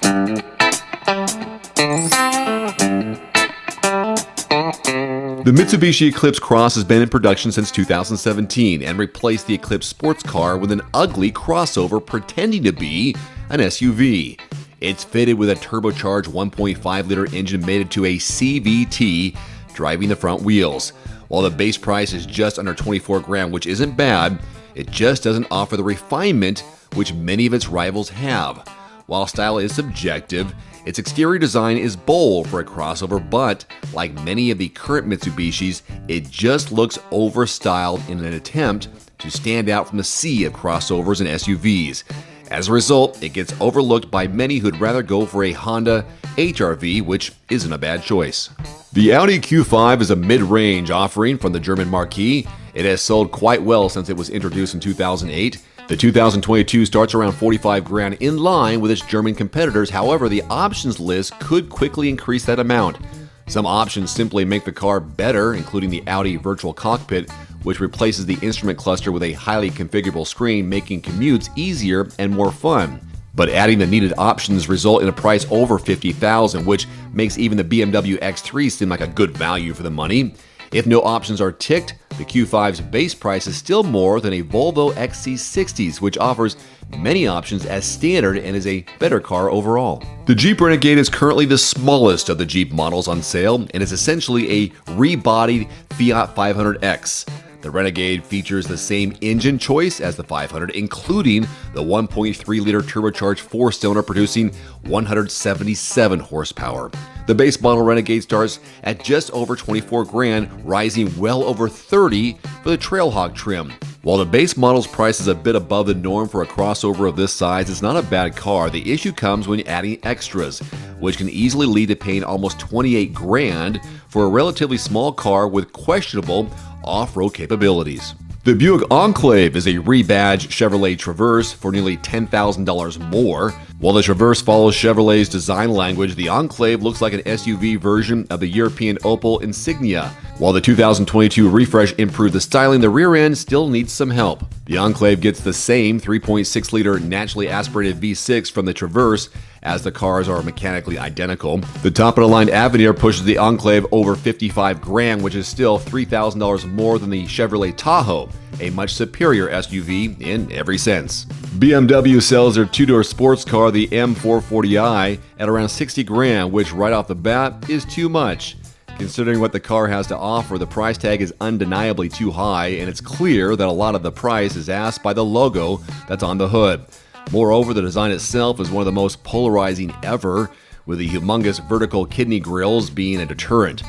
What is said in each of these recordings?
The Mitsubishi Eclipse Cross has been in production since 2017 and replaced the Eclipse sports car with an ugly crossover pretending to be an SUV. It's fitted with a turbocharged 1.5-liter engine mated to a CVT driving the front wheels. While the base price is just under $24,000, which isn't bad, it just doesn't offer the refinement which many of its rivals have. While style is subjective, its exterior design is bold for a crossover, but like many of the current Mitsubishis, it just looks overstyled in an attempt to stand out from the sea of crossovers and SUVs. As a result, it gets overlooked by many who'd rather go for a Honda HR-V, which isn't a bad choice. The Audi Q5 is a mid-range offering from the German marquee. It has sold quite well since it was introduced in 2008. The 2022 starts around $45,000 in line with its German competitors. However, the options list could quickly increase that amount. Some options simply make the car better, including the Audi Virtual Cockpit, which replaces the instrument cluster with a highly configurable screen, making commutes easier and more fun. But adding the needed options result in a price over $50,000, which makes even the BMW X3 seem like a good value for the money. If no options are ticked, the Q5's base price is still more than a Volvo XC60s, which offers many options as standard and is a better car overall. The Jeep Renegade is currently the smallest of the Jeep models on sale and is essentially a rebodied Fiat 500X. The Renegade features the same engine choice as the 500, including the 1.3-liter turbocharged four-cylinder producing 177 horsepower. The base model Renegade starts at just over $24,000, rising well over $30,000 for the Trailhawk trim. While the base model's price is a bit above the norm for a crossover of this size, it's not a bad car. The issue comes when adding extras, which can easily lead to paying almost $28,000 for a relatively small car with questionable off-road capabilities. The Buick Enclave is a rebadged Chevrolet Traverse for nearly $10,000 more. While the Traverse follows Chevrolet's design language, the Enclave looks like an SUV version of the European Opel Insignia. While the 2022 refresh improved the styling, the rear end still needs some help. The Enclave gets the same 3.6-liter naturally aspirated V6 from the Traverse, as the cars are mechanically identical. The top-of-the-line Avenir pushes the Enclave over $55,000, which is still $3,000 more than the Chevrolet Tahoe, a much superior SUV in every sense. BMW sells their two-door sports car, the M440i, at around $60,000, which right off the bat is too much. Considering what the car has to offer, the price tag is undeniably too high, and it's clear that a lot of the price is asked by the logo that's on the hood. Moreover, the design itself is one of the most polarizing ever, with the humongous vertical kidney grills being a deterrent.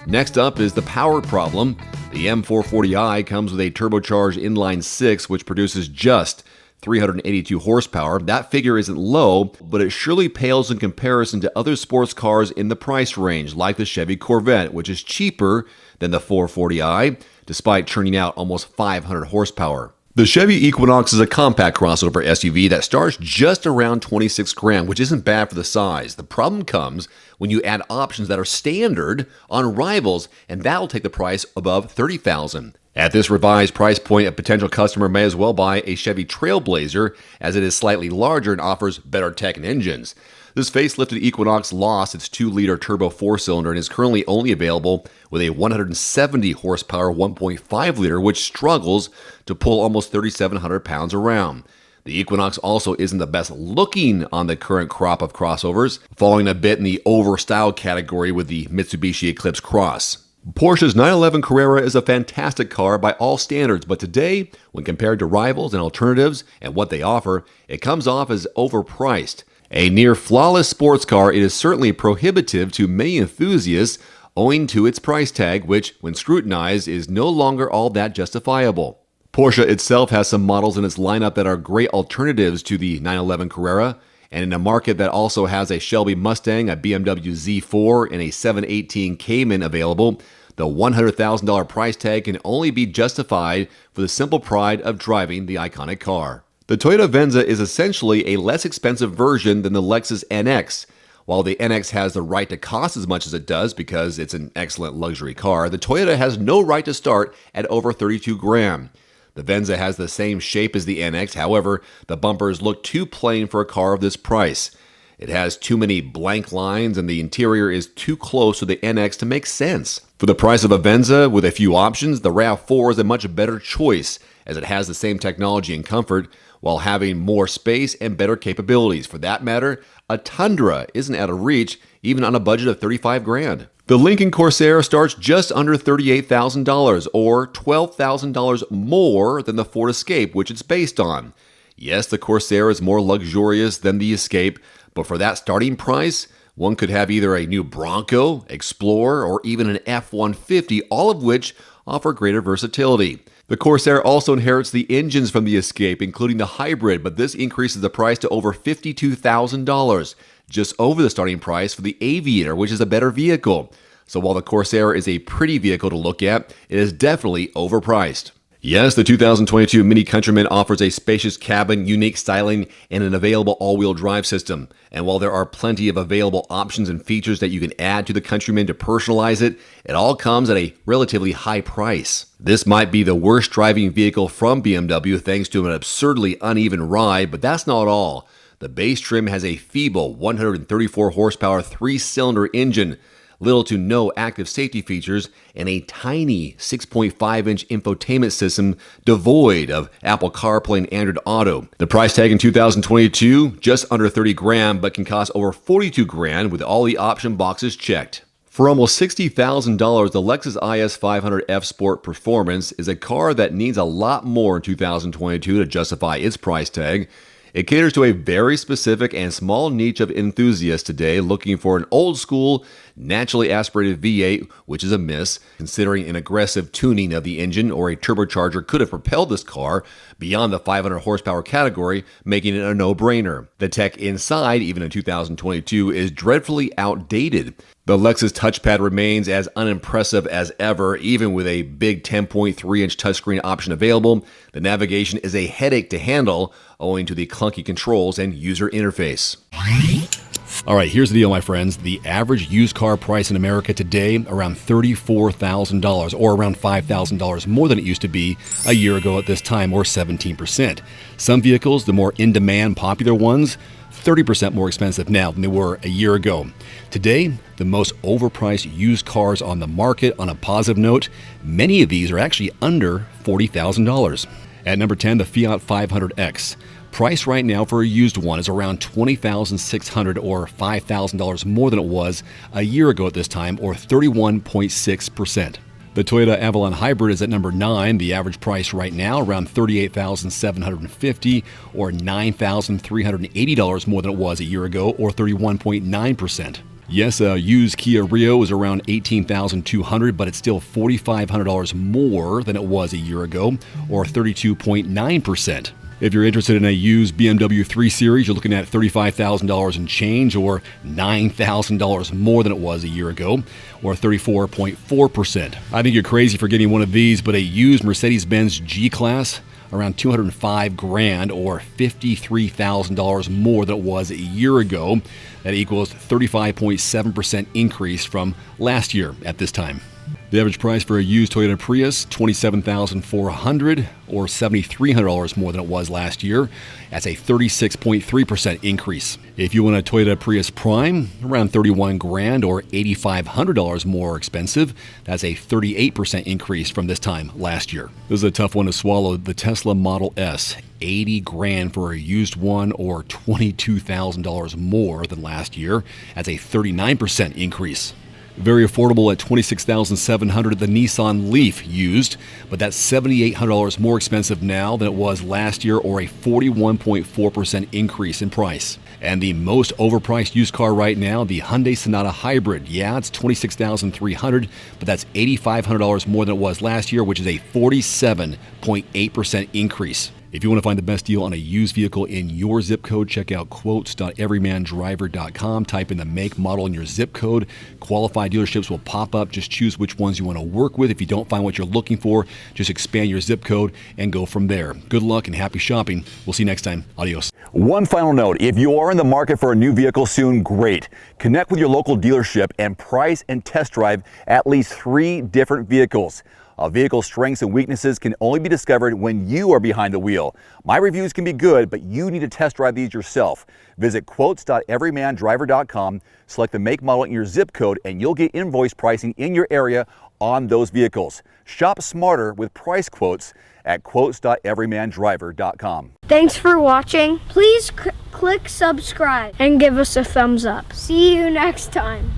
Next up is the power problem. The M440i comes with a turbocharged inline-six, which produces just 382 horsepower. That figure isn't low, but it surely pales in comparison to other sports cars in the price range, like the Chevy Corvette, which is cheaper than the 440i, despite churning out almost 500 horsepower. The Chevy Equinox is a compact crossover SUV that starts just around $26,000, which isn't bad for the size. The problem comes when you add options that are standard on rivals, and that'll take the price above $30,000. At this revised price point, a potential customer may as well buy a Chevy Trailblazer, as it is slightly larger and offers better tech and engines. This facelifted Equinox lost its 2-liter turbo 4-cylinder and is currently only available with a 170 horsepower 1.5-liter, which struggles to pull almost 3,700 pounds around. The Equinox also isn't the best looking on the current crop of crossovers, falling a bit in the overstyled category with the Mitsubishi Eclipse Cross. Porsche's 911 Carrera is a fantastic car by all standards, but today, when compared to rivals and alternatives and what they offer, it comes off as overpriced. A near flawless sports car, it is certainly prohibitive to many enthusiasts owing to its price tag, which, when scrutinized, is no longer all that justifiable. Porsche itself has some models in its lineup that are great alternatives to the 911 Carrera, and in a market that also has a Shelby Mustang, a BMW Z4, and a 718 Cayman available, the $100,000 price tag can only be justified for the simple pride of driving the iconic car. The Toyota Venza is essentially a less expensive version than the Lexus NX. While the NX has the right to cost as much as it does because it's an excellent luxury car, the Toyota has no right to start at over $32,000. The Venza has the same shape as the NX, however, the bumpers look too plain for a car of this price. It has too many blank lines and the interior is too close to the NX to make sense. For the price of a Venza with a few options, the RAV4 is a much better choice as it has the same technology and comfort while having more space and better capabilities. For that matter, a Tundra isn't out of reach even on a budget of $35,000. The Lincoln Corsair starts just under $38,000 or $12,000 more than the Ford Escape, which it's based on. Yes, the Corsair is more luxurious than the Escape, but for that starting price, one could have either a new Bronco, Explorer, or even an F-150, all of which offer greater versatility. The Corsair also inherits the engines from the Escape, including the hybrid, but this increases the price to over $52,000, just over the starting price for the Aviator, which is a better vehicle. So while the Corsair is a pretty vehicle to look at, it is definitely overpriced. Yes, the 2022 Mini Countryman offers a spacious cabin, unique styling, and an available all-wheel drive system. And while there are plenty of available options and features that you can add to the Countryman to personalize it, it all comes at a relatively high price. This might be the worst driving vehicle from BMW thanks to an absurdly uneven ride, but that's not all. The base trim has a feeble 134 horsepower 3-cylinder engine, little to no active safety features, and a tiny 6.5-inch infotainment system devoid of Apple CarPlay and Android Auto. The price tag in 2022, just under $30,000, but can cost over $42,000 with all the option boxes checked. For almost $60,000, the Lexus IS 500F Sport Performance is a car that needs a lot more in 2022 to justify its price tag. It caters to a very specific and small niche of enthusiasts today looking for an old-school, naturally aspirated V8, which is a miss, considering an aggressive tuning of the engine or a turbocharger could have propelled this car beyond the 500 horsepower category, making it a no-brainer. The tech inside, even in 2022, is dreadfully outdated. The Lexus touchpad remains as unimpressive as ever, even with a big 10.3-inch touchscreen option available. The navigation is a headache to handle, owing to the clunky controls and user interface. All right, here's the deal, my friends. The average used car price in America today, around $34,000, or around $5,000 more than it used to be a year ago at this time, or 17%. Some vehicles, the more in-demand, popular ones, 30% more expensive now than they were a year ago. Today, the most overpriced used cars on the market. On a positive note, many of these are actually under $40,000. At number 10, the Fiat 500X. Price right now for a used one is around $20,600 or $5,000 more than it was a year ago at this time, or 31.6%. The Toyota Avalon Hybrid is at number 9. The average price right now around $38,750 or $9,380 more than it was a year ago, or 31.9%. Yes, a used Kia Rio is around $18,200, but it's still $4,500 more than it was a year ago, or 32.9%. If you're interested in a used BMW 3 Series, you're looking at $35,000 and change, or $9,000 more than it was a year ago, or 34.4%. I think you're crazy for getting one of these, but a used Mercedes-Benz G-Class, around $205,000 or $53,000 more than it was a year ago. That equals 35.7% increase from last year at this time. The average price for a used Toyota Prius, $27,400 or $7,300 more than it was last year. That's a 36.3% increase. If you want a Toyota Prius Prime, around $31,000 or $8,500 more expensive. That's a 38% increase from this time last year. This is a tough one to swallow. The Tesla Model S, $80,000 for a used one, or $22,000 more than last year. That's a 39% increase. Very affordable at $26,700, the Nissan Leaf used, but that's $7,800 more expensive now than it was last year, or a 41.4% increase in price. And the most overpriced used car right now, the Hyundai Sonata Hybrid. Yeah, it's $26,300, but that's $8,500 more than it was last year, which is a 47.8% increase. If you want to find the best deal on a used vehicle in your zip code, check out quotes.everymandriver.com. Type in the make, model, and your zip code. Qualified dealerships will pop up. Just choose which ones you want to work with. If you don't find what you're looking for, just expand your zip code and go from there. Good luck and happy shopping. We'll see you next time. Adios. One final note, if you are in the market for a new vehicle soon, great. Connect with your local dealership and price and test drive at least 3 different vehicles. A vehicle's strengths and weaknesses can only be discovered when you are behind the wheel. My reviews can be good, but you need to test drive these yourself. Visit quotes.everymandriver.com, select the make, model, and your zip code, and you'll get invoice pricing in your area on those vehicles. Shop smarter with price quotes at quotes.everymandriver.com. Thanks for watching. Please click subscribe and give us a thumbs up. See you next time.